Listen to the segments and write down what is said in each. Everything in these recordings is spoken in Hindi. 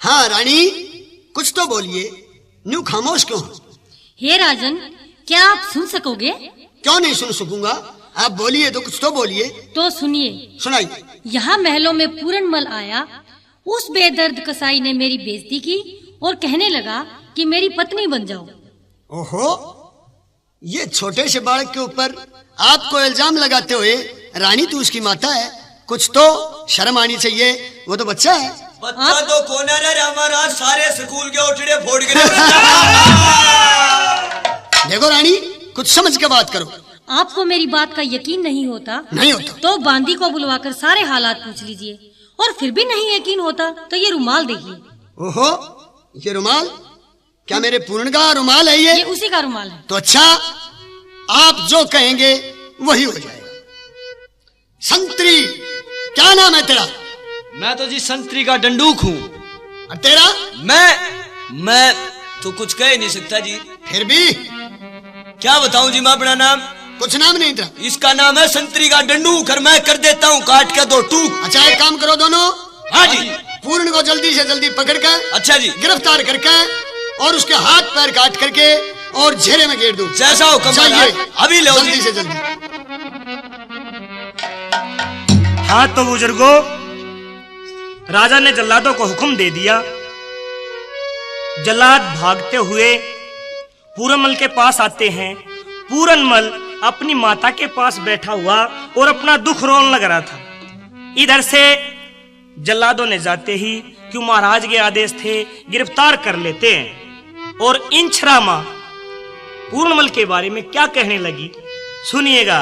हाँ रानी, कुछ तो बोलिए, न्यू खामोश क्यों? हे राजन, क्या आप सुन सकोगे? क्यों नहीं सुन सकूंगा, आप बोलिए तो, कुछ तो बोलिए। तो सुनिए। सुनाइए। यहाँ महलों में पूरनमल आया, उस बेदर्द कसाई ने मेरी बेइज्जती की और कहने लगा कि मेरी पत्नी बन जाओ। ओहो, ये छोटे से बालक के ऊपर आपको इल्जाम लगाते हुए, रानी तू उसकी माता है, कुछ तो शर्म आनी चाहिए, वो तो बच्चा है। बच्चा तो कौन है हमारा, सारे स्कूल के उठड़े फोड़ गए। देखो रानी, कुछ समझ के बात करो। आपको मेरी बात का यकीन नहीं होता? नहीं होता तो बांदी को बुलवाकर सारे हालात पूछ लीजिए, और फिर भी नहीं यकीन होता तो ये रुमाल देखिए। ओहो, ये रुमाल क्या मेरे पूर्ण का रुमाल है? ये उसी का रुमाल है। तो अच्छा, आप जो कहेंगे वही हो जाएगा। संतरी, क्या नाम है तेरा? मैं तो जी संतरी का डंडूक हूँ। और तेरा? मैं तो कुछ कह नहीं सकता जी। फिर भी क्या बताऊं जी मैं अपना नाम? कुछ नाम नहीं तेरा? इसका नाम है संतरी का डंडूक, और मैं कर देता हूँ काट के 2 टूक। अच्छा, एक काम करो दोनों। हाँ जी। पूर्ण को जल्दी से जल्दी पकड़ कर, अच्छा जी, गिरफ्तार करके और उसके हाथ पैर काट करके और घेरे में घेर दो। जैसा हुक्म चाहिए, अभी लो जल्दी से जल्दी। हाँ तो बुजुर्गों, राजा ने जल्लादों को हुक्म दे दिया। जल्लाद भागते हुए पूरनमल के पास आते हैं। पूरनमल अपनी माता के पास बैठा हुआ और अपना दुख रोने लग रहा था। इधर से जल्लादों ने जाते ही, क्यों महाराज के आदेश थे, गिरफ्तार कर लेते हैं। और इंछरामा पूरनमल के बारे में क्या कहने लगी, सुनिएगा।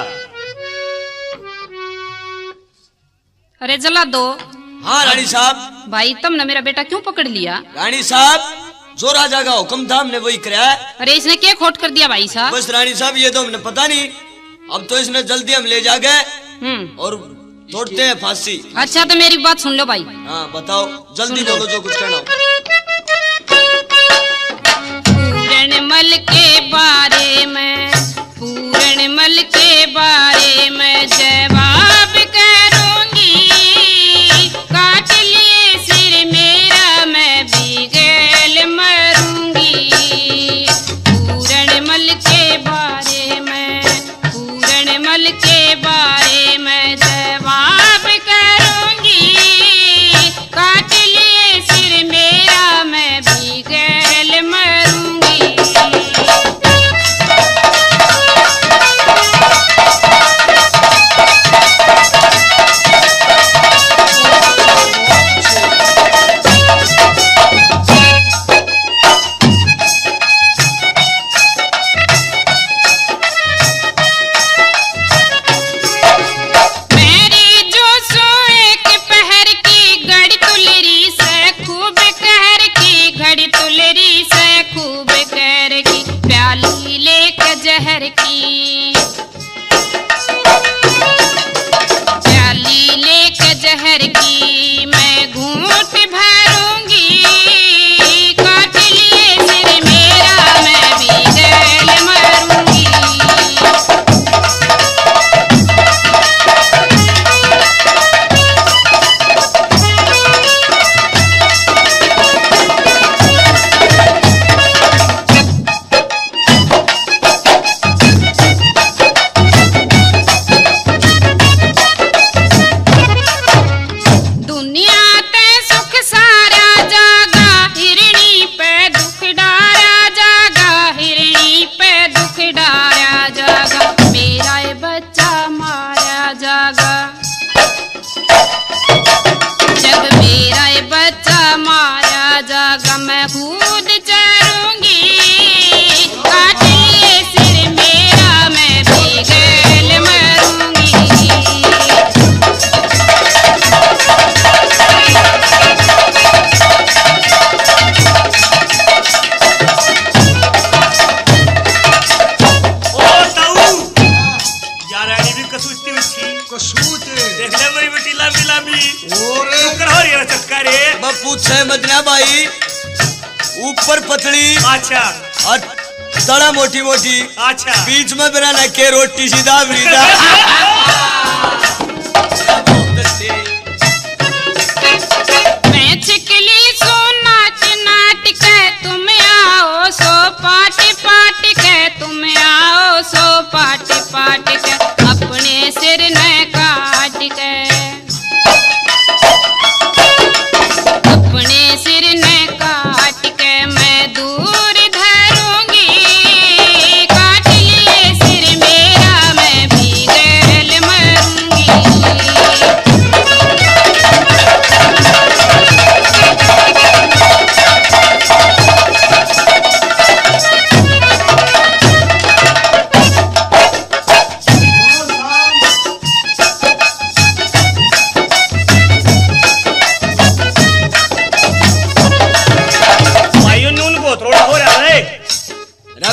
अरे जल्लादो। हाँ रानी साहब। भाई तुमने मेरा बेटा क्यों पकड़ लिया? रानी साहब, जो राजा का हुक्म था हमने वही कराया। अरे इसने क्या खोट कर दिया भाई साहब? बस रानी साहब, ये तो हमने पता नहीं, अब तो इसने जल्दी हम ले जा गए और तोड़ते हैं फांसी। अच्छा तो मेरी बात सुन लो भाई। हाँ बताओ, जल्दी बोलो जो कुछ कहना हो। पूरनमल के बारे में, पूरनमल के बारे में जवाब करूंगी, काट लिए सिर मेरा मैं भी गैल मरूंगी। पूरनमल के बारे में, पूरनमल के बारे में जवाब करूंगी, काट लिए सिर मेरा मैं भी गैल मरूंगी। भाई, ऊपर पतली, अच्छा, और तड़ा मोटी मोटी, अच्छा, बीच में बनाना के रोटी सीधा बीधा। मैं छिकली सोना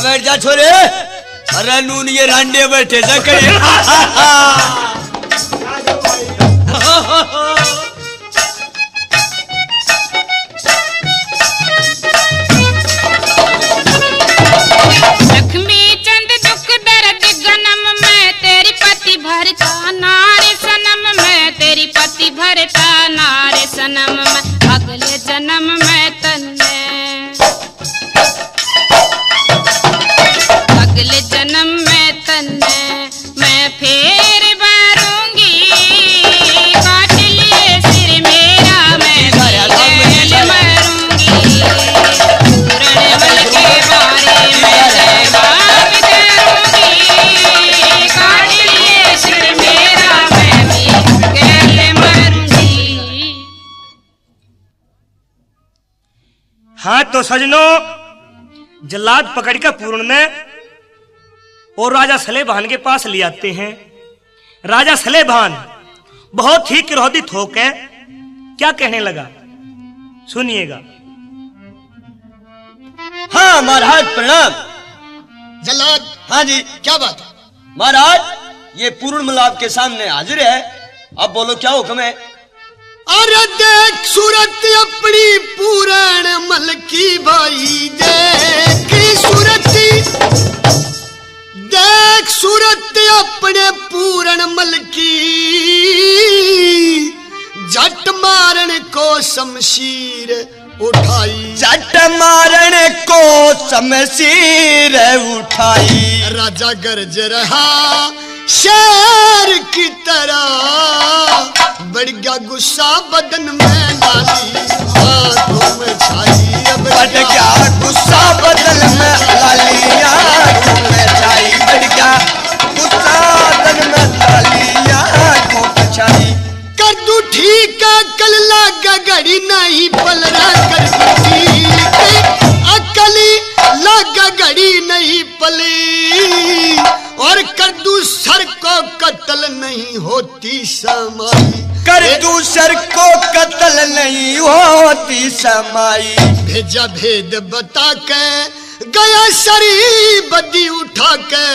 बैठ जा छोरे। अरे नून ये रांडे बैठे जकड़े। लक्ष्मी चंद दुख दर्द गनम में तेरी पति भरता नारे सनम में तेरी पति भरता नारे सनम में अगले जन्म में तन्ने अगले जन्म में तन्ने मैं फिर भरूंगी काट लिए सिर मेरा मैं भी मरूंगी पूरण बल के बारे में बात करूंगी काट लिए सिर मेरा मैं भी मरूंगी। हाँ तो सजनों, जल्लाद पकड़कर पूर्ण ने और राजा सलेभान के पास ले आते हैं। राजा सलेभान बहुत ही क्रोधित होकर क्या कहने लगा, सुनिएगा। हाँ महाराज प्रणाम। जल्लाद, हाँ जी क्या बात है? महाराज, ये पूर्ण मल आपके सामने हाजिर है। अब बोलो क्या हुक्म है? अरे देख सूरत अपनी पूरण मल की भाई, देख सूरत अपने पूरण मल की, जट मारन को शमशीर उठाई, जट मारन को शमशीर उठाई। राजा गरज रहा शेर की तरह, बढ़ गया गुस्सा बदन में लाली, आंखों में छाई अब बढ़ गया गुस्सा बदन में लाली, आंखों में छाई। बढ़ गया गुस्सा बदन में लाली, आंखों में छाई। कर दू ठीक है कल लागा घड़ी नहीं पलरा, कर दू ठीक अकली लागा घड़ी नहीं पली, और कर दू सर को कत्ल नहीं होती समाई, कर दू सर को कत्ल नहीं होती समाई। भेजा भेद बता के गया सरी बदी उठा के,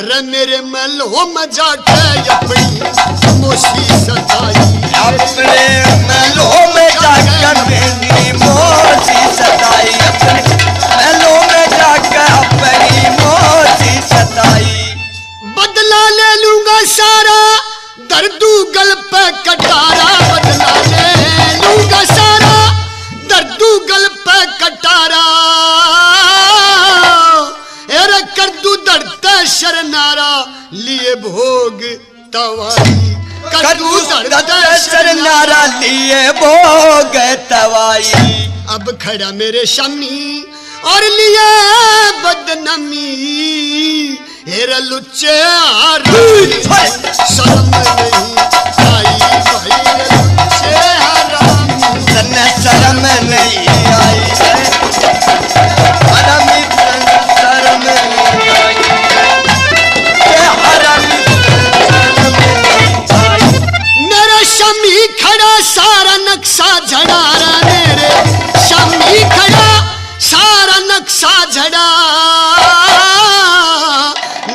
रे मेरे महलों में जाके अपनी मोसी सताई, अपने महलों में जाकर मेरी मोसी सताई, अपने महलों में जाकर अपनी मोसी सताई। बदला ले लूंगा सारा दर्दू गल पे कटारा, बदला ले लूंगा सारा दर्दू गल पे कटारा, एरे कर दू दर्द शरनारा लिए भोग तवाई, कर दू दर्द शरनारा लिए भोग तवाई। अब खड़ा मेरे शामी और लिए बदनमी, हेरा लुच्चे शर्म नहीं आई भाई, लुच्चे हरामी तन्ने शर्म नहीं आई, हरामी तन्ने शर्म नहीं आई, हरामी मेरा शामी खड़ा सारा नक्शा झड़ा रहा, मेरे शामी खड़ा सारा नक्शा झड़ा,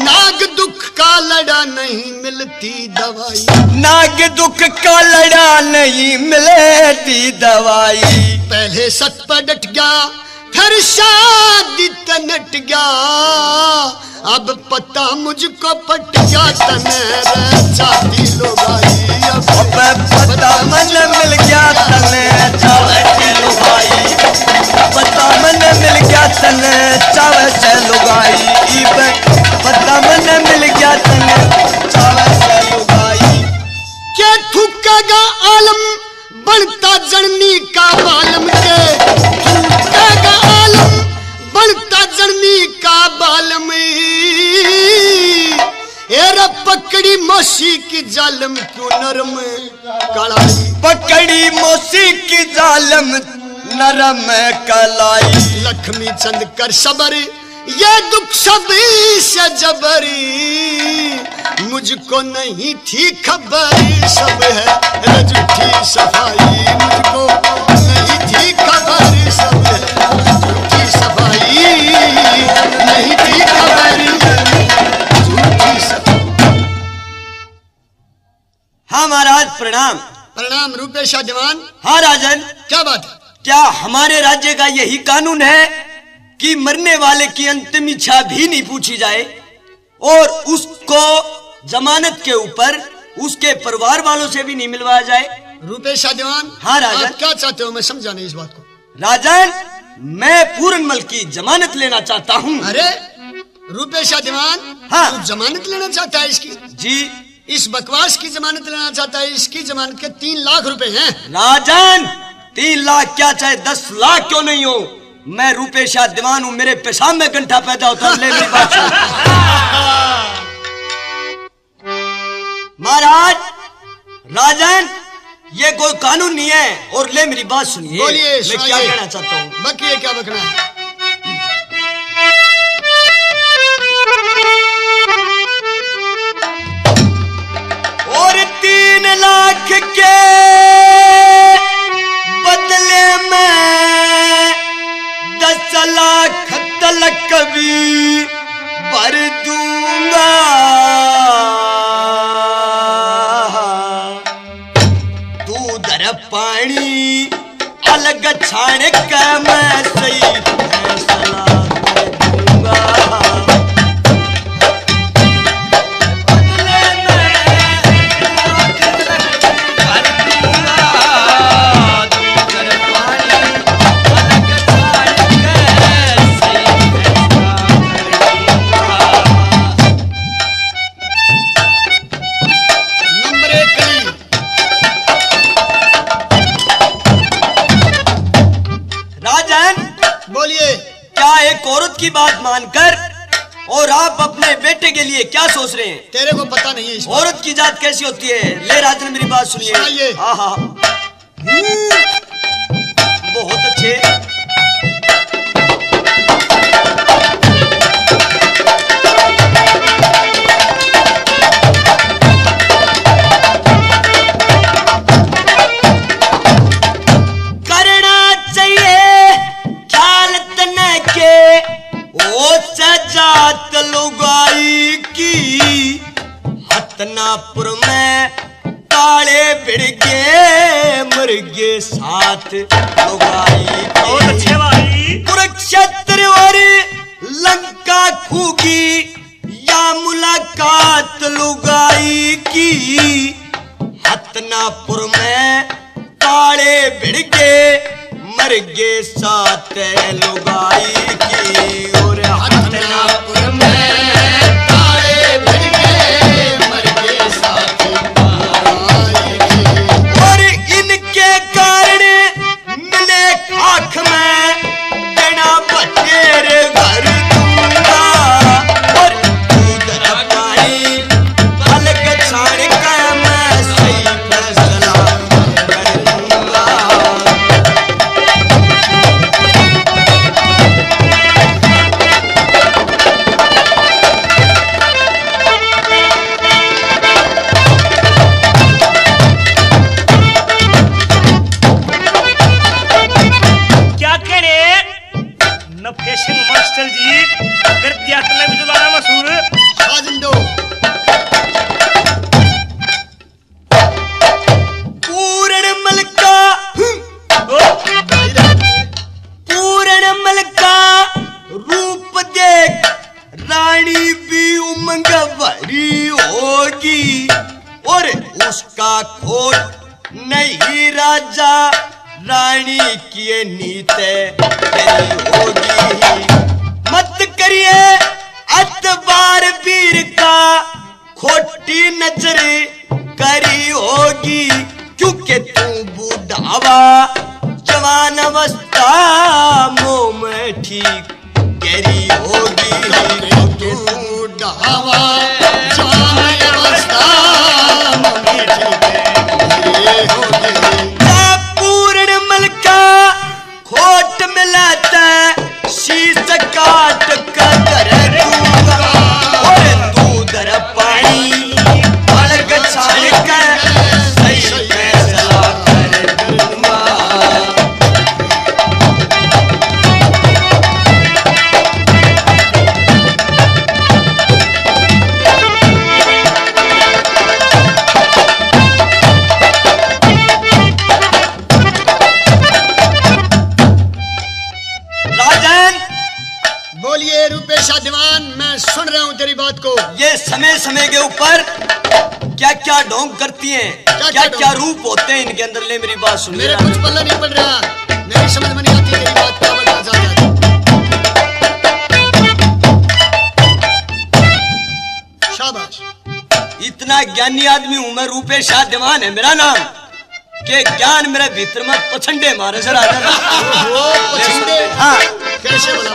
नाग दुख का लड़ा नहीं मिलती दवाई, नाग दुख का लड़ा नहीं मिलती दवाई। पहले सत पर डट गया फिर शादी तनट गया, अब पता मुझको पट गया तने चाहती लोगाई, अब पता मन मिल गया तने चाहती लोगाई, पता मन मिल गया तने चाहती लोगाई, पता मन मिल गया तने चाहती लोगाई। क्या थूकेगा आलम बनता जननी का बालम के, थूकेगा आलम बनता जननी का बालम, एरा पकड़ी मौसी की जालम क्यों नरम कलाई, पकड़ी मौसी की जालम नरम कलाई। लक्ष्मी चंद कर सबर ये दुख सभी से जबरी, मुझको नहीं थी खबर सब है रजूठी सफाई, मुझको नहीं थी खबर सब है रजूठी सफाई। प्रणाम रूपेशा दीवान। हाँ राजन, क्या बात है? क्या हमारे राज्य का यही कानून है कि मरने वाले की अंतिम इच्छा भी नहीं पूछी जाए और उसको जमानत के ऊपर उसके परिवार वालों से भी नहीं मिलवाया जाए? रूपेशा दीवान। हाँ राजन। आप क्या चाहते हो? मैं समझा नहीं इस बात को। राजन, मैं पूरनमल की जमानत लेना चाहता हूँ। अरे रूपेशा दीवान, हाँ। तू जमानत लेना चाहता है इसकी? जी। इस बकवास की जमानत लेना चाहता है? इसकी जमानत के 3 लाख रुपए हैं। राजन, 3 लाख क्या चाहे 10 लाख क्यों नहीं हो, मैं रूपेशा दीवान हूँ। मेरे पेशाब में कंठा पैदा होता है। ले मेरी बात सुन। महाराज, राजन, ये कोई कानून नहीं है। और ले मेरी बात सुनिए। बोलिए, मैं क्या कहना चाहता हूँ। बकिए, क्या बकना है? और 3 लाख के बदले में 10 लाख तलक भी भर दूंगा। दूध पानी अलग छाड़ के मैं सही फैसला कर दूंगा। एक औरत की बात मानकर और आप अपने बेटे के लिए क्या सोच रहे हैं? तेरे को पता नहीं है इस औरत की जात कैसी होती है? ले राजन, मेरी बात सुनिए। हाँ हाँ, बहुत अच्छे। जात लुगाई की हतनापुर में काले बिड़गे मरगे साथ लुगाई की। कुरुक्षेत्र और लंका खूगी या मुलाकात लुगाई की हतनापुर में काले बिड़गे मरगे साथ लुगाई की। और हतनापुर में काले बिड़गे मरगे साथ लुगाई की। और इनके कारण मिले खाक में बिना बटेरे घर दूंगा। और दूध पानी अलग छाड़ कर मैं सही फैसला कर दूंगा। फैशन मास्टर जी कर दिया तने भी दोबारा मशहूर शाजिंदो। पूरणमल का पूरणमल का रूप देख रानी भी उमंग भरी होगी। और उसका खोट नहीं राजा रानी की नीते होगी। मत करिए अतबार वीर का खोटी नजर करी होगी। क्योंकि तू बुढ़ावा जवान अवस्था मुंह में ठीक गहरी होगी। तू बुढ़ावा जवान अवस्था मुंह में ठीक गहरी होगी। खोट मिलाता शीश काट कर दूंगा। और दूध पानी अलग छाड़ कर सही फैसला कर दूंगा। शाह दीवान, मैं सुन रहा हूँ तेरी बात को। ये समय समय के ऊपर क्या क्या ढोंग करती हैं, क्या क्या रूप होते हैं इनके अंदर। ले मेरी बात सुन। मेरे कुछ पल्ला नहीं पड़ रहा, मेरी समझ में नहीं आती तेरी बात क्या बता जाती। शाबाश। इतना ज्ञानी आदमी हूं मैं, रूपे शाह दीवान है मेरा नाम, के ज्ञान मेरे भीतर में पछंडे मारे सर आजा। पछंडे? हाँ कैसे बोला?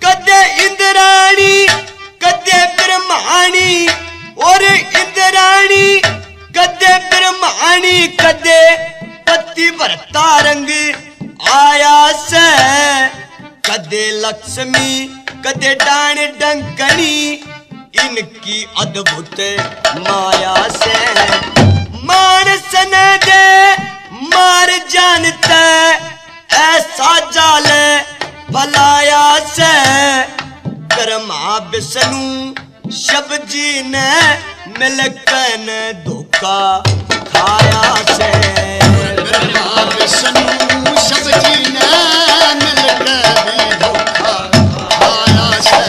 कदे इंद्राणी कदे ब्रह्माणी, और इंद्राणी कदे ब्रह्माणी, कदे पति भरता रंग आया से, कदे लक्ष्मी कदे डाण डंकनी, इनकी अद्भुत माया से मानस न दे मार जानता, ऐसा जाल भलाया से, ब्रह्मा विष्णु शब जी ने मिलकर धोखा खाया से, ब्रह्मा विष्णु शब जी ने मिलकर धोखा खाया से,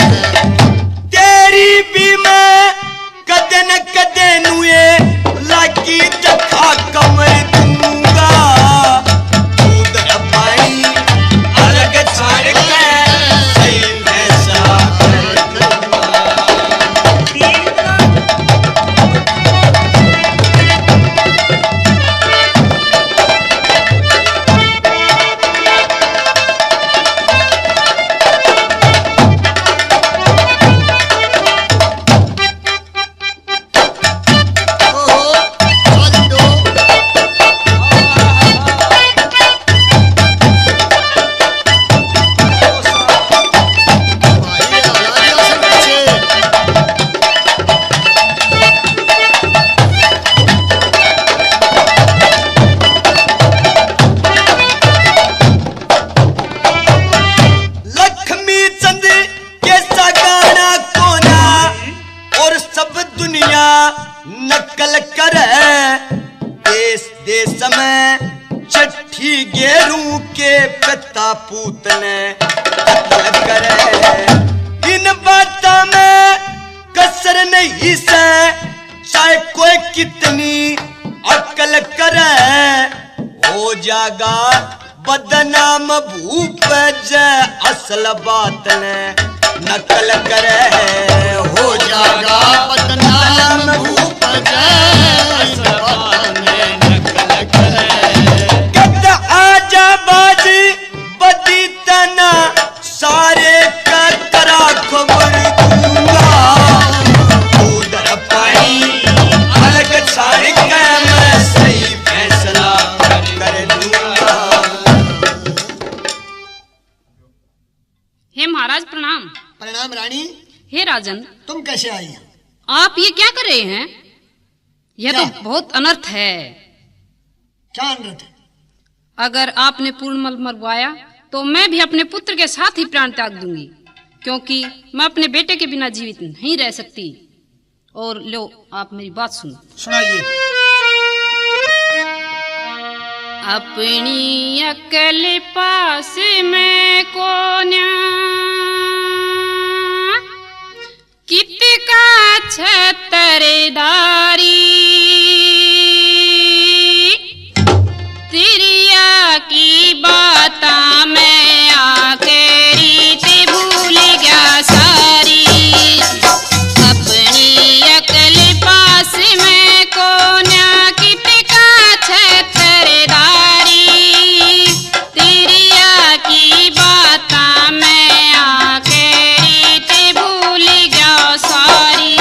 तेरी भी मैं कदे न कदे नुए लागी जखा कमर दूंगा, दूध पानी अलग छाड़ के सही फैसला करूंगा। नकल करे देश देश में चिट्ठी गेरू के पिता पूत ने कत्ल करे, इन बातों में कसर नहीं से, चाहे कोई कितनी अकल करे, हो जागा बदनाम भूप जय असल बात ने नकल करे, हो जागा बदनाम भूप जय असल बात ने नकल करे, कद आजा बाजी बदी तना सारे का करा खबर दूंगा, उधर पानी अलग छाड़ के मैं सही फैसला कर दूंगा। हे महाराज प्रणाम। प्रणाम रानी। हे राजन, तुम कैसे आई? आप ये क्या कर रहे हैं? यह तो क्या? बहुत अनर्थ है। क्या अनर्थ है? अगर आपने पूर्णमल मरवाया तो मैं भी अपने पुत्र के साथ ही प्राण त्याग दूंगी, क्योंकि मैं अपने बेटे के बिना जीवित नहीं रह सकती। और लो, आप मेरी बात सुनो। सुनाइए। अपनी अकल पास में कोन्या कित का छतरदारी, तिरिया की बाता में आके रीत भूल गया सारी, अपनी अकल पास में कोन्या कित का छतरदारी, तिरिया की बाता में आके रीत भूल गया सारी।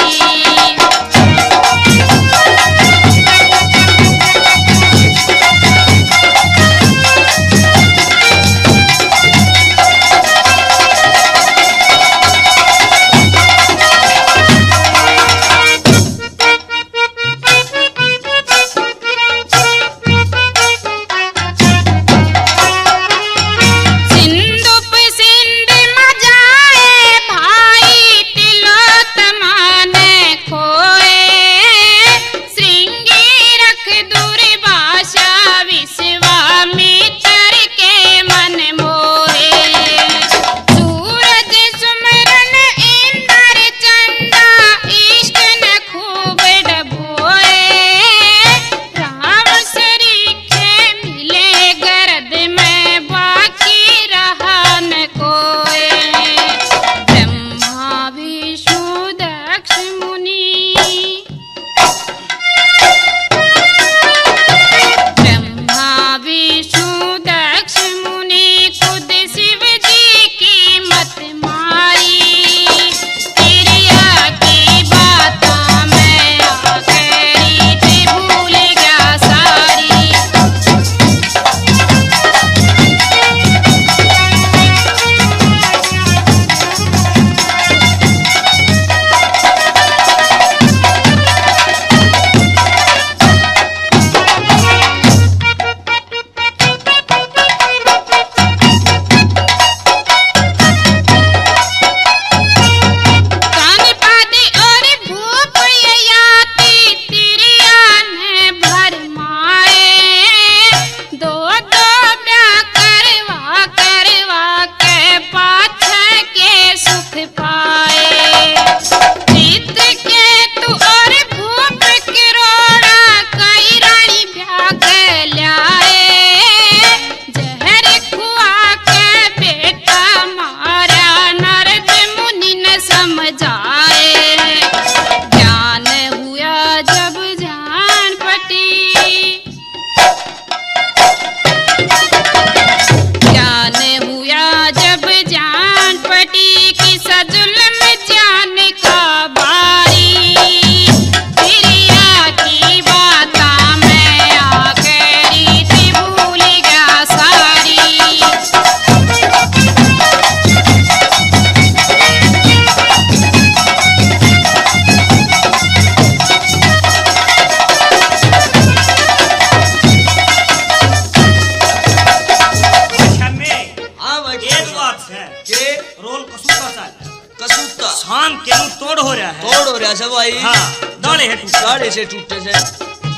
से भाई हाँ दाढ़े है टूटा दाढ़े से टूटे से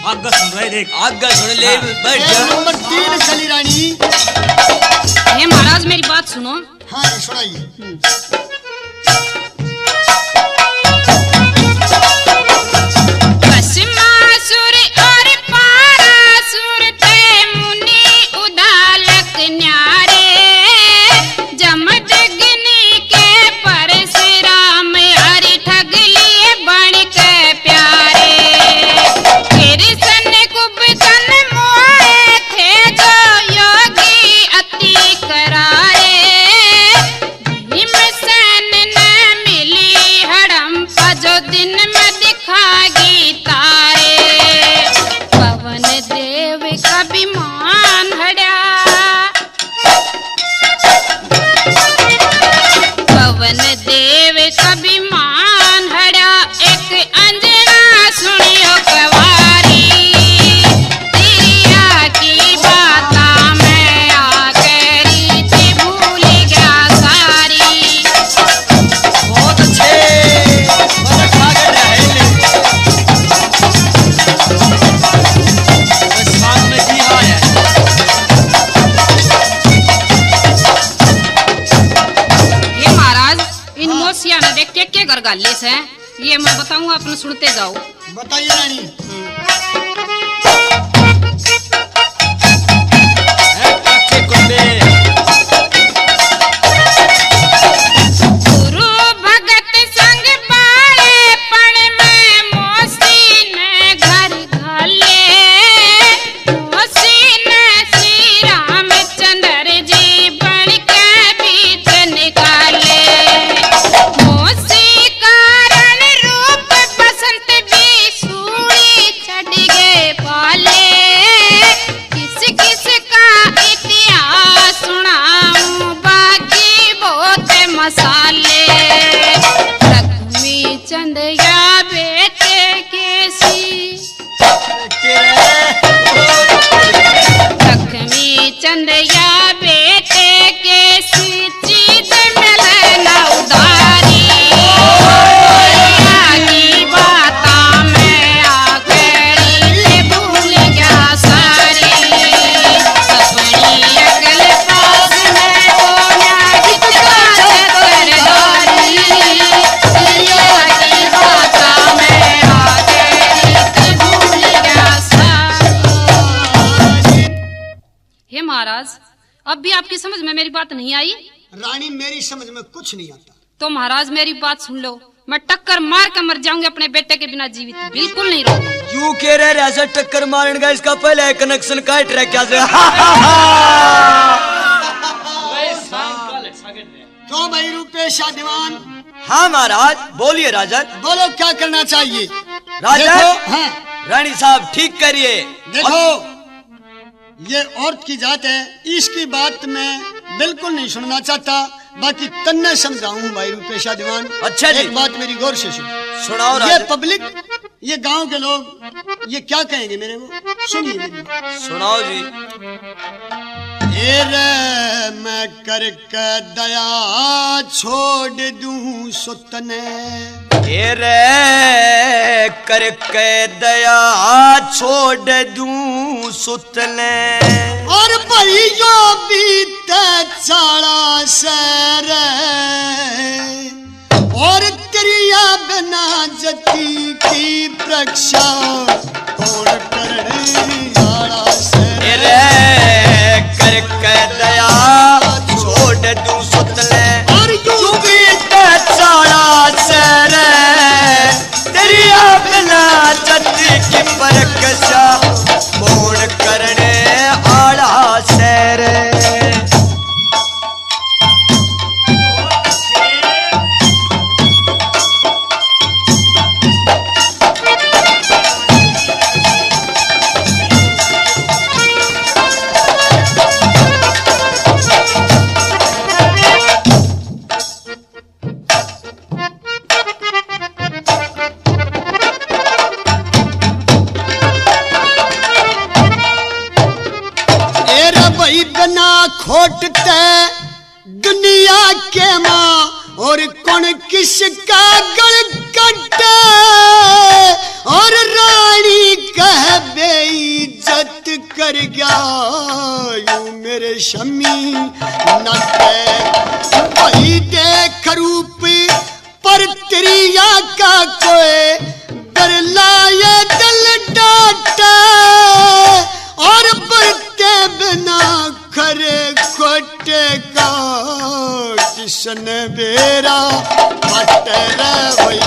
आगे सुन रहे देख आगे सुन ले हाँ। बैठ ये जा नंबर 3 खली रानी। हे महाराज मेरी बात सुनो। हाँ जी सुनाइए। भस्मासुर और पारासुर थे मुनि उदालक न्यारे, जमदग्नि के परशुराम हरि ठग लिए बन के प्यारे। कृष्ण कुबदन मोहे थे जो योगी अति करारे, भीमसेन ने मिली हड़म्पा जो दिन में दिखागी तारे। पवन देव का विमान हड़ा, पवन देव का विमान हड़ा, एक अंजना सुनियो कवारी। दिया की बाता में आके रीति भूल गया सारी। बहुत अच्छे बड़ा खागर रहे बस सामने जी हाँ है ये महाराज इन मोसिया ने देख के घर गाले से ये मैं बताऊंगा, अपने सुनते जाओ। बताइए रानी। कच्चे कुंडे गुरु भगत संग बाड़े पण में मोसी ने घर घाले, मोसी ने श्री रामचंद्र जी बन के बीच निकाले। मोसी कारण रूप बसंत भी सूड़ी चढ़ गए पाले। किस किस का इतिहास सुनाऊं बाकी बहुत मसाले। लक्ष्मी चंद या बेटे केसी, लक्ष्मी चंद या बेटे केसी, चीज मिले ना उधारी। की बाता में आखिरी भूल गया सारी। अपनी अगल पास में कोया कितना सरदारी। की बाता में आखिरी भूल गया सारी। हे महाराज अब भी आपकी समझ में मेरी बात नहीं आई? रानी मेरी समझ में कुछ नहीं आता। तो महाराज मेरी बात सुन लो, मैं टक्कर मार कर मर जाऊंगी, अपने बेटे के बिना जीवित बिल्कुल नहीं रहूंगी। यूं कह रहे ऐसा टक्कर मारने का इसका पहले कनेक्शन काट रहा क्या से क्यों भाई रूपेशा दीवान? हाँ महाराज बोलिए राजन। बोलो क्या करना चाहिए? राजन देखो, हाँ रानी साहब ठीक करिए। देखो ये औरत की जात है, इसकी बात मैं बिल्कुल नहीं सुनना चाहता, बाकी तन्ने समझाऊं भाई रूपेशा दीवान। अच्छा जी। एक बात मेरी गौर से सुन। सुनाओ ये राजन। पब्लिक, ये गांव के लोग ये क्या कहेंगे मेरे को? सुनिए मेरी बात। सुनाओ जी। ए रे मैं करके दया छोड़ दूं सुतने, ए रे करके दया छोड़ दूं सुतने। और भैया बीते चाड़ा सर, और त्रिया बिना जती की प्रक्षा कौन करने आड़ा सर। ए रे करके दया छोड़ दूं सुतने। और यूं बीते चाड़ा सर, तेरिया बिना जती की परकशा कौन करने आड़ा सर। बिना खोटते दुनिया के माँ, और कौन किसका गल कटे। कर गया यूं मेरे शमी न कह वही देख रूप पर त्रिया का कोई बरलाए दिल डाटा और बढ़ते बिना खरे खोटे का किशन बेरा मटर वही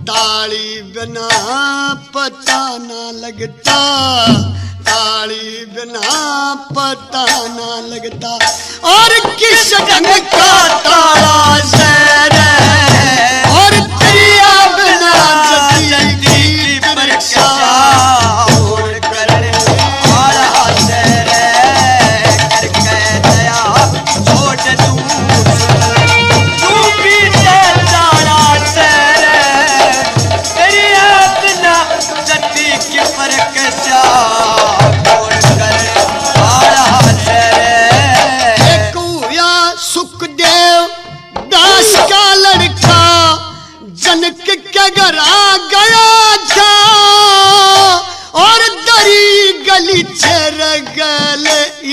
ताली बिना पता ना लगता ताली बिना पता ना लगता और किस ढंग का ताला शहर और त्रिया बिना जल्दी की परीक्षा और करने वाला शहर करके दया छोड़ दूं तू भी ताला शहर त्रिया बिना जल्दी की परीक्षा जनक के घर आ गया था और दरी गली चर गल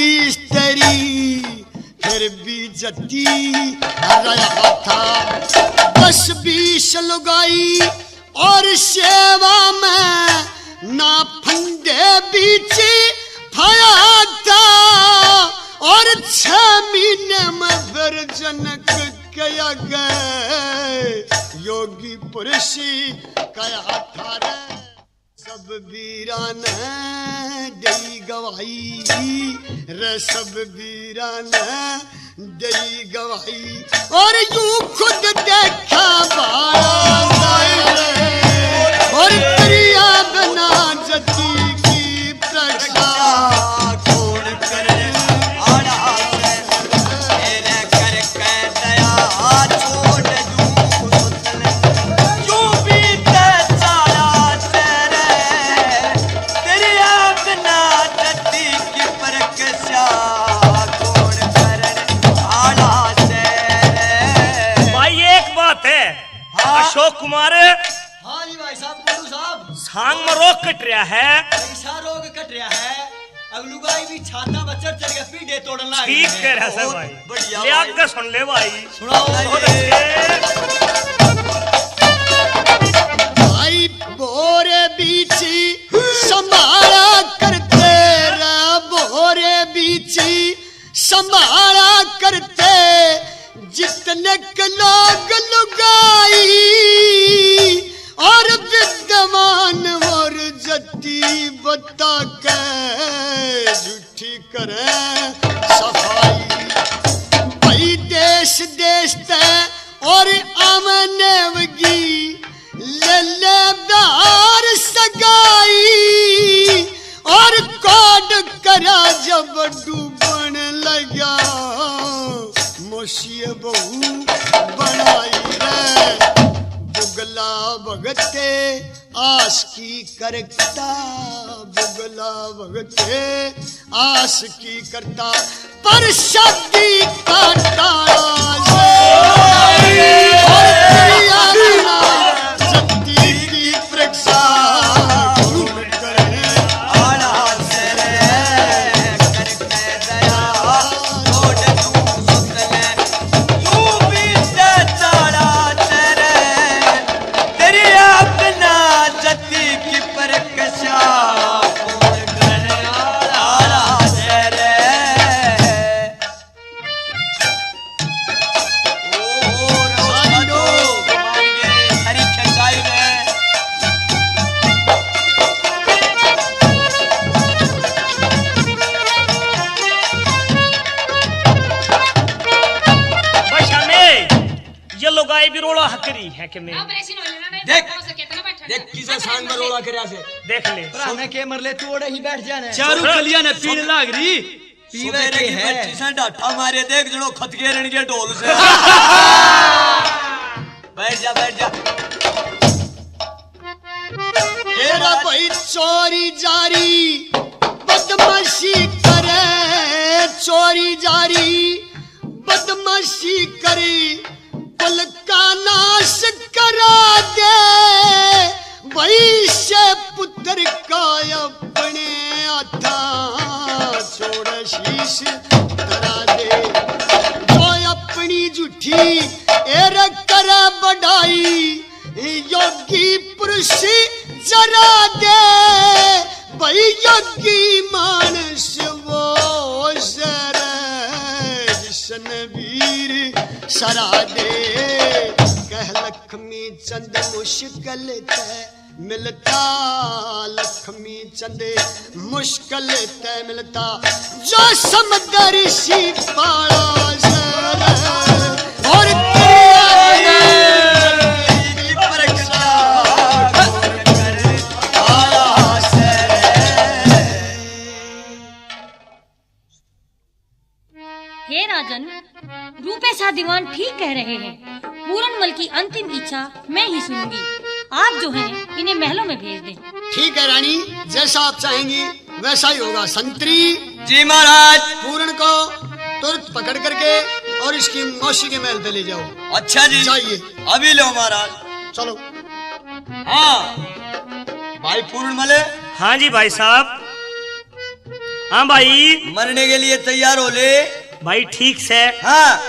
इस्तरी फिर भी जती रहा था 10-20 लुगाई और सेवा में ना फंदे बीच फया था और 6 महीने में फिर जनक कया गए योगी पुरुषी कया था रे सब वीरान दई गवाही रे सब वीरान दई गवाही और यूं खुद देखा और त्रिया बिना जती की प्रक्षा कौन करे अशोक कुमार हाँ जी भाई साहब गुरु साहब सांग में रोग कट रहा है ऐसा रोग कट रहा है अगलुगाई भी छाता बच्चर चढ़ गया पीढ़े तोड़न लगा ठीक कह रहा है भाई बढ़िया ले आके सुन ले भाई सुनाओ भाई बोरे बीची संभाला करते रे बोरे बीची संभाला करते जितने लोग लुगाई और विद्यमान और जती बता के झूठी करे सफाई भाई देश देश ते और आमनेवगी ले बार सगाई और कोड करा जब डूबन लगा मोशिय बहू बनाई रे बुगला भगते आस की करता बुगला भगते आस की करता पर शादी का टाला और प्रिया बिना शक्ति की परीक्षा है कि मैं देख देख किसे सांग में रोला करया से देख ले प्राणे के मरले तू ओड़े ही बैठ जाने चारू कलिया ने पीण लाग रही पीवे के है किसे डाठा मारे देख जणो खतगे रण के ढोल से बैठ जा तेरा भाई चोरी जारी बदमाशी करे चोरी जारी बदमाशी करे पल का नाश करा दे वैश्य पुत्र का अपने आता शीश धरा दे। जो अपनी झूठी एर कर बढ़ाई योगी पुरुष जरा दे। भाई योगी मानस वो सन वीर सरा दे। कह लक्ष्मी चंद मुश्किल तय मिलता। लक्ष्मी चंद मुश्किल तय मिलता। जो समंदर सी पाला सर और हे राजन, रूपेशा दीवान ठीक कह रहे हैं। पूरनमल की अंतिम इच्छा मैं ही सुनूंगी। आप जो हैं इन्हें महलों में भेज दें। ठीक है रानी, जैसा आप चाहेंगी वैसा ही होगा। संतरी जी महाराज। पूर्ण को तुरंत पकड़ करके और इसकी मौसी के महल पे ले जाओ। अच्छा जी, चाहिए अभी लो महाराज। चलो। हाँ भाई पूर्णमल। हाँ जी भाई साहब। हाँ भाई। मरने के लिए तैयार हो ले भाई ठीक से। हाँ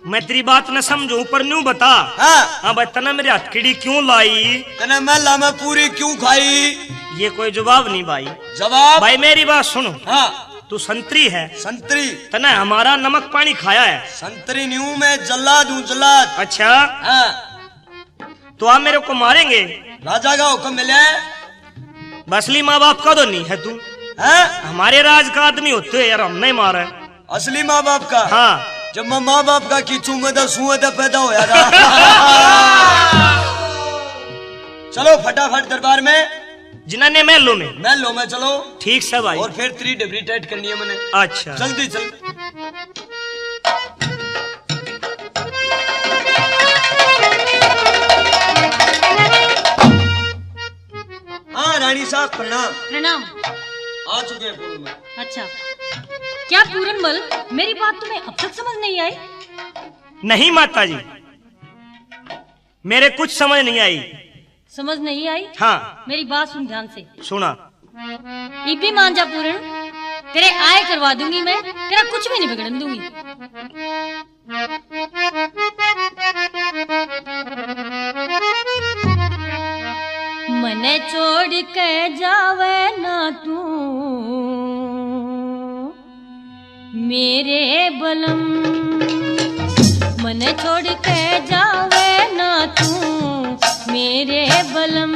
मैं तेरी बात न समझू पर न्यू बता। हाँ भाई, तना मेरे हथकड़ी क्यों लाई? तना महला में पूरी क्यों खाई? ये कोई जवाब नहीं भाई। जवाब भाई मेरी बात सुनो। हाँ तू संतरी है। संतरी? तना हमारा नमक पानी खाया है। संतरी नहीं हूँ मैं, जल्लाद हूँ जल्लाद। अच्छा हाँ। तो आप मेरे को मारेंगे? राजा का हुक्म मिले। असली माँ बाप का तो नहीं है तू। हाँ? हमारे राज का आदमी होते है यार, हम नहीं मारे। असली माँ बाप का? हाँ। जब मैं माँ बाप का खींचूंगा तो सुआ पैदा हो यार। चलो फटाफट दरबार में। जिन्होंने महलों में। महलों में चलो। ठीक से भाई। और फिर 3 डबरी टाइट करनी है मैंने। अच्छा जल्दी चल। हाँ रानी साहब प्रणाम। प्रणाम। आ चुके हैं पूर्ण में। अच्छा, क्या पूरनमल मेरी बात तुम्हें अब तक समझ नहीं आई? नहीं माता जी, मेरे कुछ समझ नहीं आई। समझ नहीं आई? हाँ। मेरी बात सुन ध्यान से। सुना। इब्बी मान जा पूर्ण, तेरे आय करवा दूंगी मैं, तेरा कुछ भी नहीं बिगड़न दूंगी। मने छोड़ के जावे ना तू मेरे बलम। मने छोड़ के जावे ना तू मेरे बलम।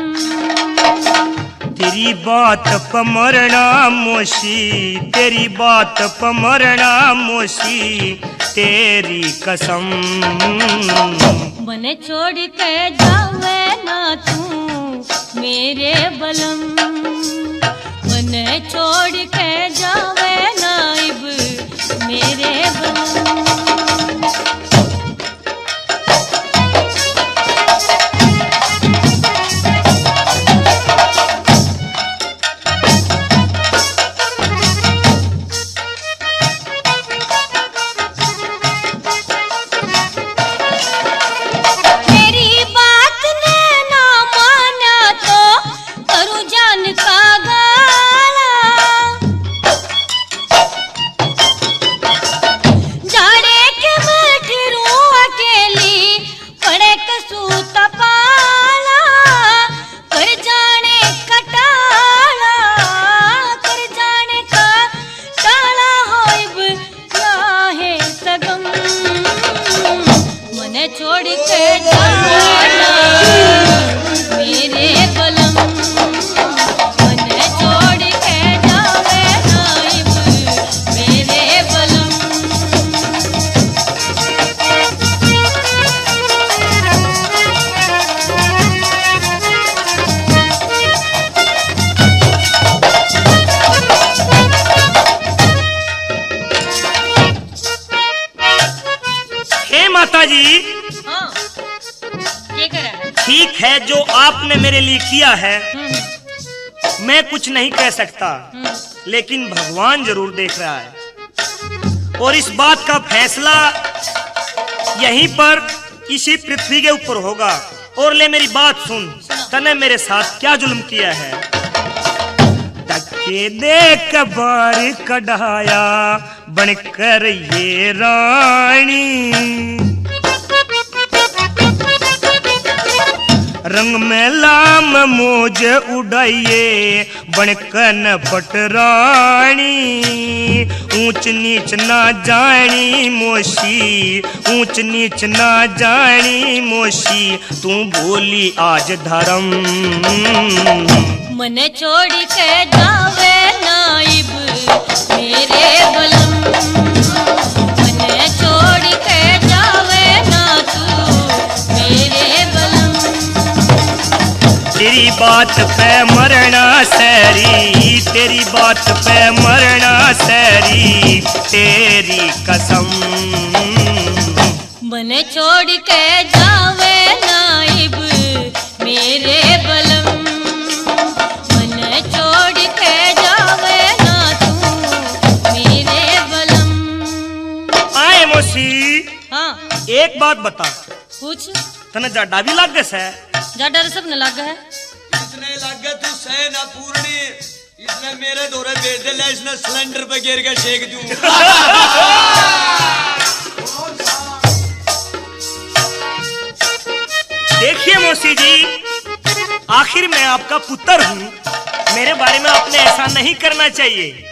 तेरी बात पर मरना मोशी, तेरी बात पर मरना मोशी, तेरी कसम। मने छोड़ के जावे ना तू मेरे बलम। मने छोड़ के जावे ना इब मेरे बलम। छोड़ के जाना मेरे बलम। मने छोड़ के जावे नाइब मेरे बलम। हे माता जी। हाँ, क्या करा? ठीक है, जो आपने मेरे लिए किया है मैं कुछ नहीं कह सकता, लेकिन भगवान जरूर देख रहा है और इस बात का फैसला यहीं पर इसी पृथ्वी के ऊपर होगा। और ले मेरी बात सुन, तने मेरे साथ क्या जुल्म किया है। टके देख बार कढ़ाया बनकर ये रानी, रंग में लाम मोज उड़ाइए बनकन पटरानी, ऊंच नीच ना जानी मोशी, ऊंच नीच ना जानी मोशी, तू बोली आज धर्म। मन छोड़ के जावे नाइब मेरे बलम, मन छोड़ के जावे ना तू मेरे बलम। तेरी बात पे मरना सैरी, तेरी बात पे मरना सैरी, तेरी कसम। मन छोड़ के जावे नाइब मेरे बलम, मन छोड़ के जावे ना तू मेरे बलम। आए मोसी, हाँ एक बात बता, पूछ। तने जाडा भी लग गए है? जाडा सब न लग है। इतने लग गए तू सह ना पूर्णी, इसने मेरे दौरे भेज दे ले, इसने सिलेंडर पे गिर के शेक दूं। देखिए मौसी जी, आखिर मैं आपका पुत्र हूँ, मेरे बारे में आपने ऐसा नहीं करना चाहिए।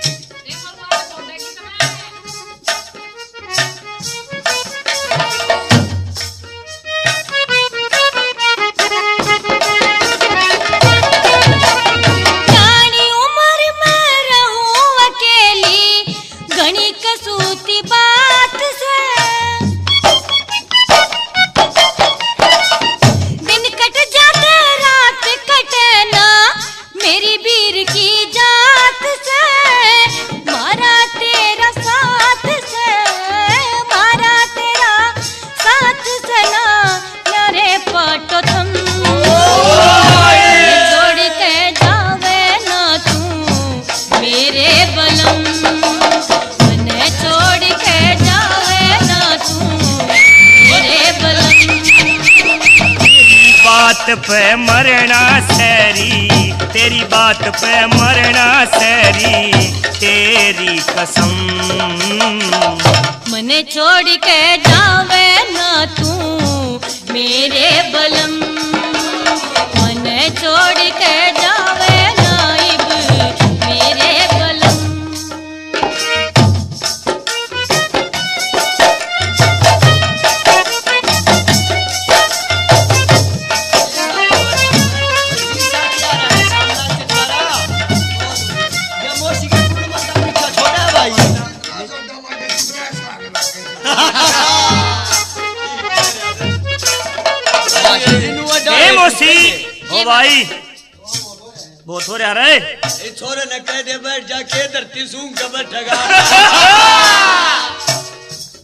बात पे मरना सैरी, तेरी बात पे मरना सैरी, तेरी कसम। मन छोड़ के जावे ना तू मेरे बलम, मन छोड़ के जावे नाइब मेरे बलम। मौसी ओ भाई बहुत हो रहा है, छोरे ने कह दे बैठ जाके धरती सूंघ के बैठेगा।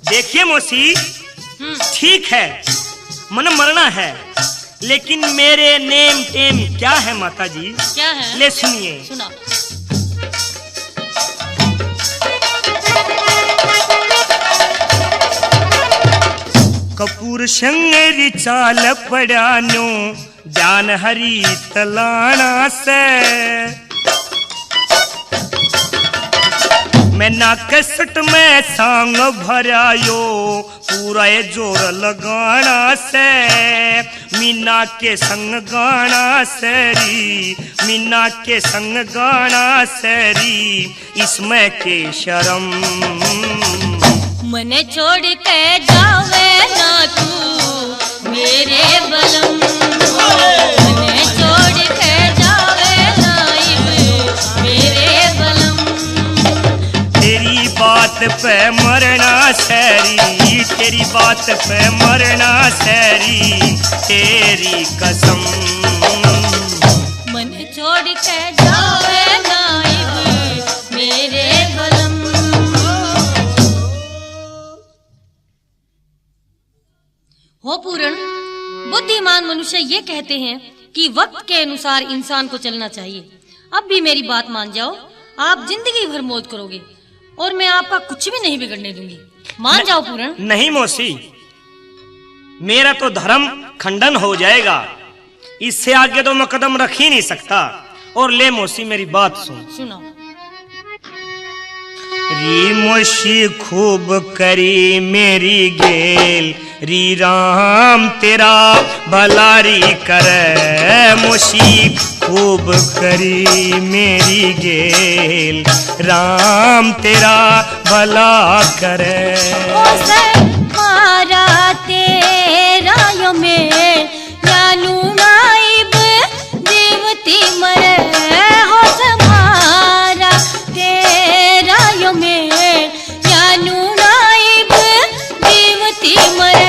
देखिए मौसी, ठीक है मन मरना है, लेकिन मेरे नेम टेम क्या है माता जी? क्या है? ले सुनिए। सुना। कपूर संगरी चाल पड़ानो जान हरी तलाना से, मैं नाकसट में सांग भरायो पूरा ये जोर लगाना से, मीना के संग गाना सरी, मीना के संग गाना सरी, इसमें के शर्म। मन छोड़ के जावे ना तू मेरे बलम, मन छोड़ के जावे नाइब मेरे बलम। तेरी बात पे मरना सैरी, तेरी बात पे मरना सैरी, तेरी कसम। मन छोड़ के जावे नाइब मेरे बलम। हो पूरण, बुद्धिमान मनुष्य ये कहते हैं कि वक्त के अनुसार इंसान को चलना चाहिए। अब भी मेरी बात मान जाओ, आप जिंदगी भर मौज करोगे और मैं आपका कुछ भी नहीं बिगड़ने दूंगी। मान जाओ पूरण। नहीं मौसी, मेरा तो धर्म खंडन हो जाएगा, इससे आगे तो मैं कदम रख ही नहीं सकता, और ले मौसी मेरी बात सुन। सुनो। री मोशी खूब करी मेरी गेल, री राम तेरा भलारी करे। मोशी खूब करी मेरी गेल, राम तेरा भला करे। मारा तेरा यो में जानू नाइब देवती मरे हो समारा तेरा यो में जानू नाइब देवती मरे।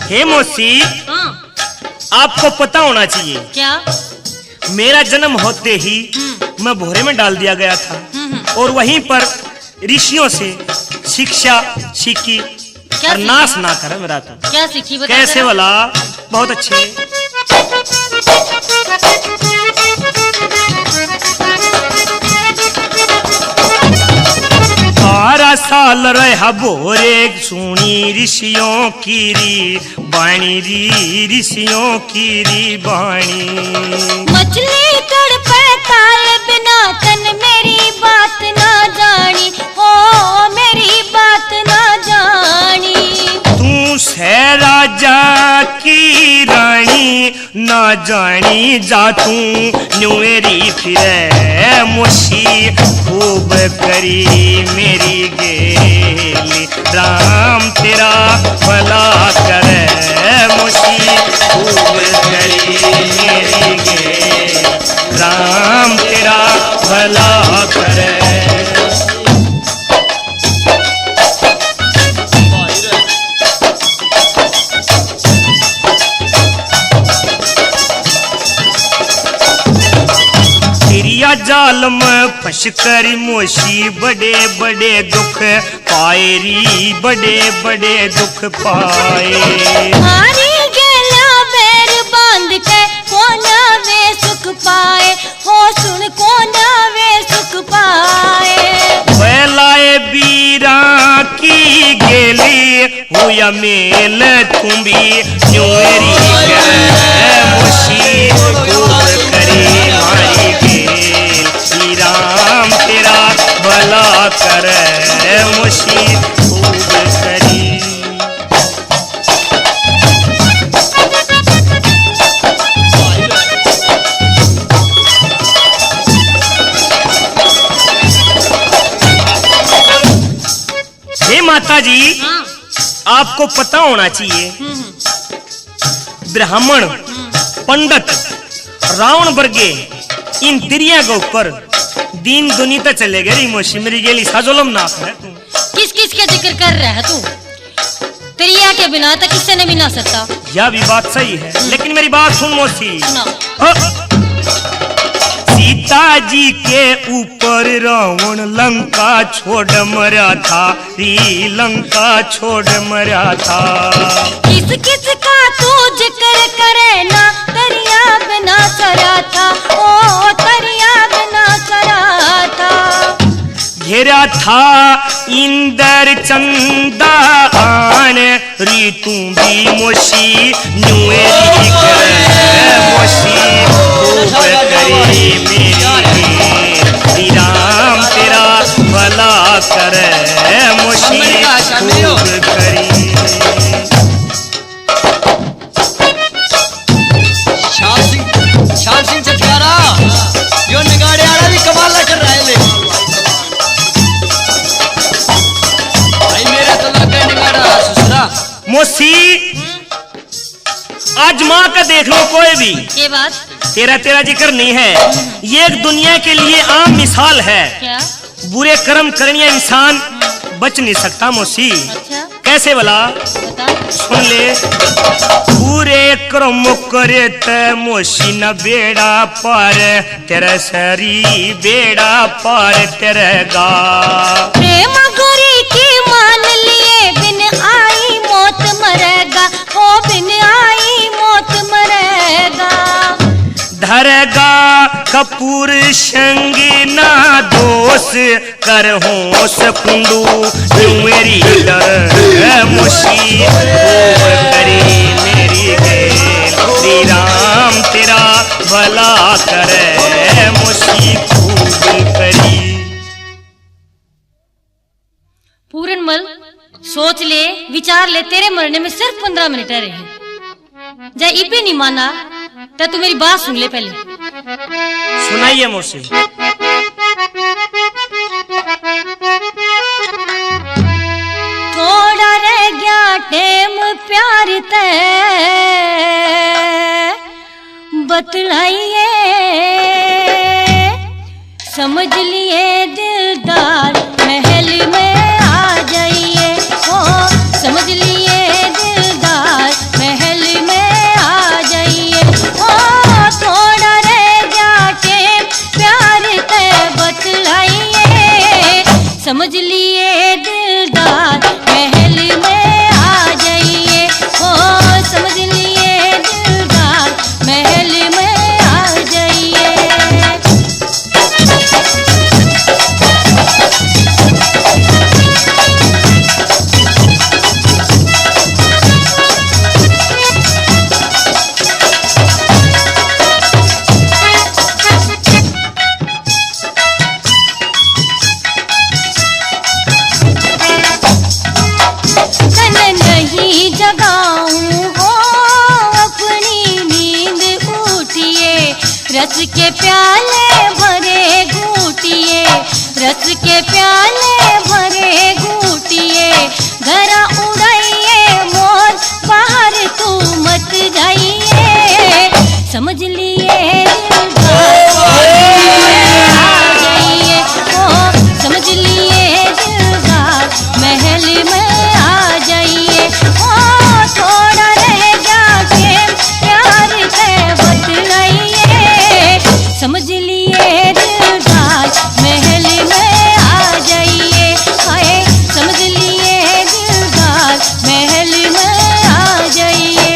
हे मौसी, हाँ। आपको पता होना चाहिए क्या? मेरा जन्म होते ही मैं भोरे में डाल दिया गया था और वहीं पर ऋषियों से शिक्षा सीखी। क्या और सीखी? नाश ना कर मेरा तो। क्या सीखी बता कैसे जरा? वाला? बहुत अच्छे। 12 साल रहा बोरे सुनी ऋषियों की री बाणी, री ऋषियों की री बाणी। मछली तड़पे ताल बिना तन मेरी बात ना जानी हो, मेरी बात ना जानी। तू से राजा की रानी ना जानी जा तू न्यूरी फिरे। मोशी खूब करी मेरी गेली, राम तेरा भला करे। मोशी खूब करी मेरी गेली, राम तेरा भला करे। जाल में फंस कर मोशी बड़े बड़े दुख पाए री, बड़े बड़े दुख पाए। हारी गेला बैर बांध के कोना वे सुख पाए हो, सुन कोना वे सुख पाए। लाए बीरा की गेली हुआ मेल तुम्बी न्यूरी मोशी खूब करी मारी गेल, राम तेरा भला करे। मोशी खूब करी। हे माता जी, हाँ। आपको पता होना चाहिए ब्राह्मण पंडित रावण वर्गे इन तिरिया के ऊपर दीन दुनी तक चले गए। मोशी मेरी गेली साजोलम नाथ है तू। किस किस का जिक्र कर रहा है तू? त्रिया के बिना तो किससे नहीं बिना सकता। यह भी बात सही है, लेकिन मेरी बात सुन मोशी। सुना। सीता जी के ऊपर रावण लंका छोड़ मरा था, री लंका छोड़ मरा था। किस किस का तू जिक्र करे ना, तरिया बिना सरा था ओ, तरिया बिना सरा था। घेरा था इंदर चंदा आन, री तू भी मोशी न्यूरी करे। मोशी खूब करी मेरी, राम तेरा भला करे। मोशी खूब करी। श्याम सिंह चटकारा यो निगाड़े आड़ा भी कमाल कर रहा है। ले भाई मेरे तो लग गए निगाड़ा ससुरा। मोशी आज माँ का देख लो कोई भी ये बात तेरा तेरा जिक्र नहीं है। ये एक दुनिया के लिए आम मिसाल है। क्या? बुरे कर्म करने इंसान बच नहीं सकता मोशी। अच्छा कैसे भला? बता। सुन ले। पूरे कर्म करे ते मोशी न बेड़ा पार, तेरे सरी बेड़ा पार तेरेगा। प्रेम गोरी की मान लिए बिन आई मौत करगा कपूर संग ना दोष कर होश कुंडू मेरी डर मुशी करे मेरी गेल श्री राम तेरा भला करे मुशी खूब करी। पूरनमल सोच ले, विचार ले, तेरे मरने में सिर्फ 15 मिनट रहे। जय इपे नहीं माना तो तू मेरी बात सुन ले पहले। सुनाइए मुझसे। थोड़ा रह गया टेम प्यार ते बतलाइए, समझ लिए दिलदार महल में आ जाइए। ओ समझ लिए दिलदार महल में आ जाइए। ओ थोड़ा रह गया टेम प्यार ते बतलाइए, समझ लिए दिलदार महल में आ जाइए। ओ समझ लिए दिलदार महल में आ जाइए। रस के प्याले भरे घूटिए, रस के प्याले भरे घूटिए, घरा उड़ाइए मोर बाहर तू मत जाइए। समझ लिए दिलदार आ जाइए। ओ समझ लिए दिलदार महल में आ जाइए। ओ थोड़ा रह गया के प्यार से बतलाइए, समझ लिए दिलदार महल में आ जाइए। हाय समझ लिए दिलदार महल में आ जाइए।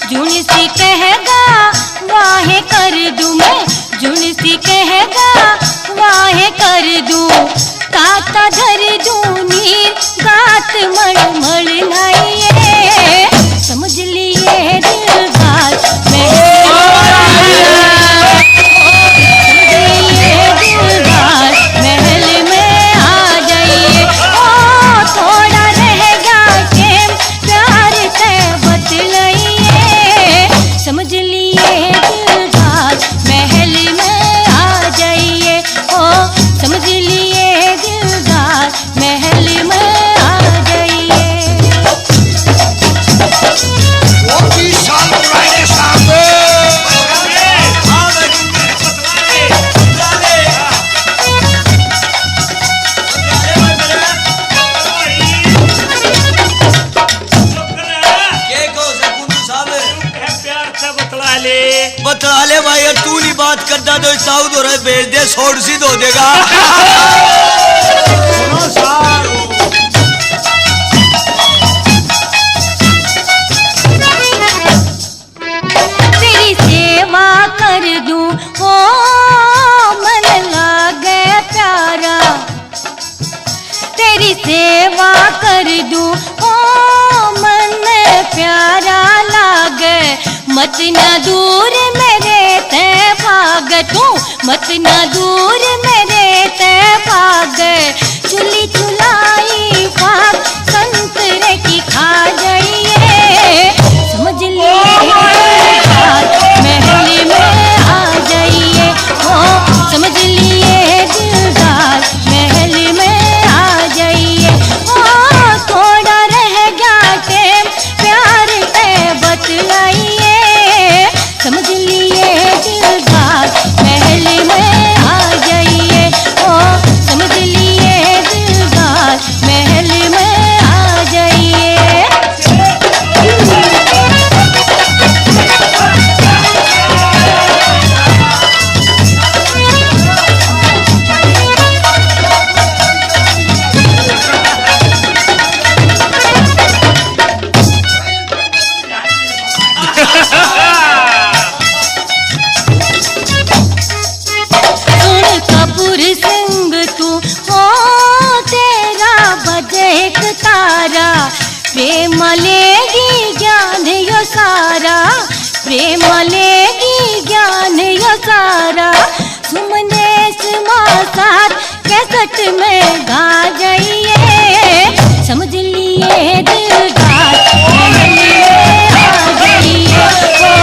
जुनसी कहेगा वाहे कर दूं मैं, जुनसी कहेगा वाहे कर दूं, ताता धर दूं नीर गात मड़ मड़ लाइए। समझ लिए दिलदार महल में आ जाइए। ओ थोड़ा रह गया टेम प्यार से बतलाइए, समझ लिए दिलदार महल में आ जाइए। ओ समझ लिए दिलदार महल में आ जाइए। बता ले भाई, यार तू नहीं बात करता तो साउथ हो रहा भेज दे, सोड सी धो देगा। तेरी सेवा कर दूं ओ मन लागे प्यारा, तेरी सेवा कर दूं ओ मन प्यारा लागे। मत ना दूर मेरे ते भाग तू, मत ना दूर मेरे ते भाग। चुली चुलाई पाक संतरे की खा जाइए। समझ लिए महल में आ जाइए। ओ समझ लिए दिलदार महल में आ जाइए। ओ थोड़ा रह गया टेम प्यार से बतलाइए, समझ लिए प्रेम लेगी ज्ञान यो सारा, प्रेम लेगी ज्ञान यो सारा। सुमनेश मासात कैसेट में गा जाइए, समझ लिए दिलदार महल में आ जाइए, ओ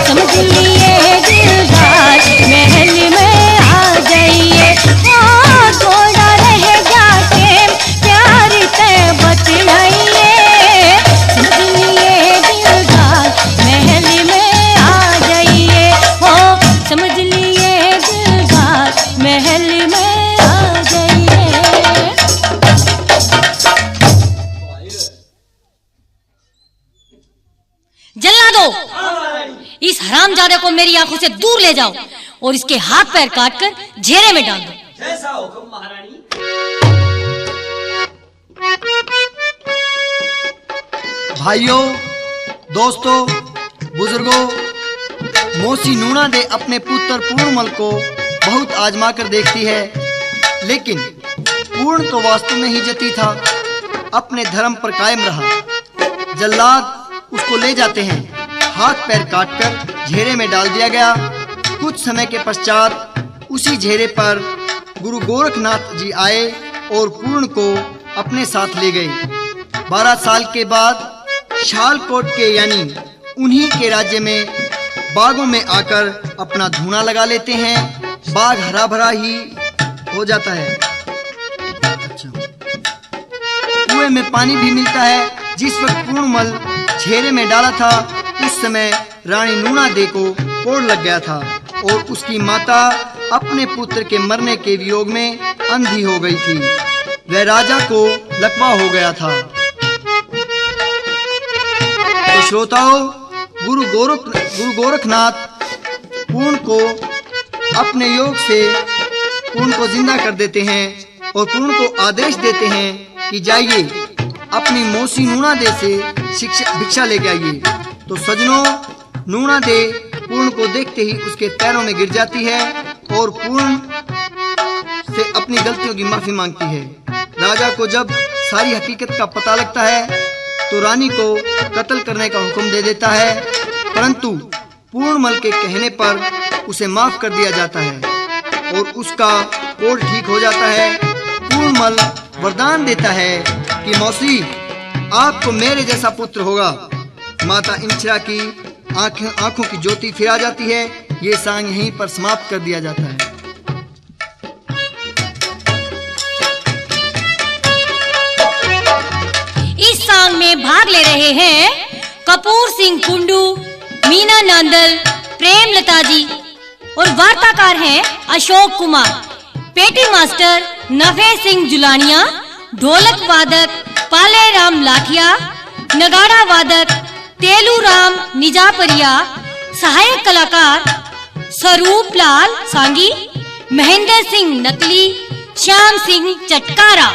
समझ लिए दिलदार महल में आ जाइए। ओ थोड़ा रह जाके प्यार से बतलाइए, समझ लिए दिलदार महल में आ जाइए, ओ समझ लिए दिलदार महल में आ जाइए। जल्लादो, इस हरामजादे को मेरी आंखों से दूर ले जाओ और इसके हाथ पैर काटकर झेरे में डाल दो। जैसा हुक्म महारानी। भाइयों, दोस्तों, बुजुर्गों, मौसी नूना दे अपने पुत्र पूर्णमल को बहुत आजमा कर देखती है, लेकिन पूर्ण तो वास्तव में ही जती था, अपने धर्म पर कायम रहा। जल्लाद उसको ले जाते हैं, हाथ पैर काटकर झेरे में डाल दिया गया। कुछ समय के पश्चात उसी झेरे पर गुरु गोरखनाथ जी आए और पूर्ण को अपने साथ ले गए। 12 साल के बाद शालकोट के यानी उन्हीं के राज्य में बागों में आकर अपना धूना लगा लेते हैं। बाग हरा भरा ही हो जाता है। अच्छा, कुएं में पानी भी मिलता है। जिस वक्त पूर्णमल झेरे में डाला था, उस समय रानी नूना दे को कोढ़ लग गया था और उसकी माता अपने पुत्र के मरने के वियोग में अंधी हो गई थी। वह राजा को लकवा हो गया था। तो श्रोताओं, गुरु गोरखनाथ पूर्ण को अपने योग से पूर्ण को जिंदा कर देते हैं और पूर्ण को आदेश देते हैं कि जाइए अपनी मौसी नूना दे से भिक्षा लेके आइए। तो सजनों, नूना दे पूर्ण को देखते ही उसके पैरों में गिर जाती है और पूर्ण से अपनी गलतियों की माफी मांगती है। राजा को जब सारी हकीकत का पता लगता है तो रानी को कत्ल करने का हुक्म दे देता है, परंतु पूर्णमल के कहने पर उसे माफ कर दिया जाता है और उसका कोढ़ ठीक हो जाता है। पूर्णमल वरदान देता है कि मौसी, आपको मेरे जैसा पुत्र होगा। माता इंचरा की आंखों की ज्योति फिर आ जाती है। ये सांग यहीं पर समाप्त कर दिया जाता है। इस सांग में भाग ले रहे हैं कपूर सिंह कुंडू, मीना नांदल, प्रेमलता जी और वार्ताकार हैं अशोक कुमार। पेटी मास्टर नफे सिंह जुलानिया, ढोलक वादक पाले राम लाठिया, नगाड़ा वादक तेलू राम निजापरिया, सहायक कलाकार स्वरूप लाल सांगी, महेंद्र सिंह नकली, श्याम सिंह चटकारा।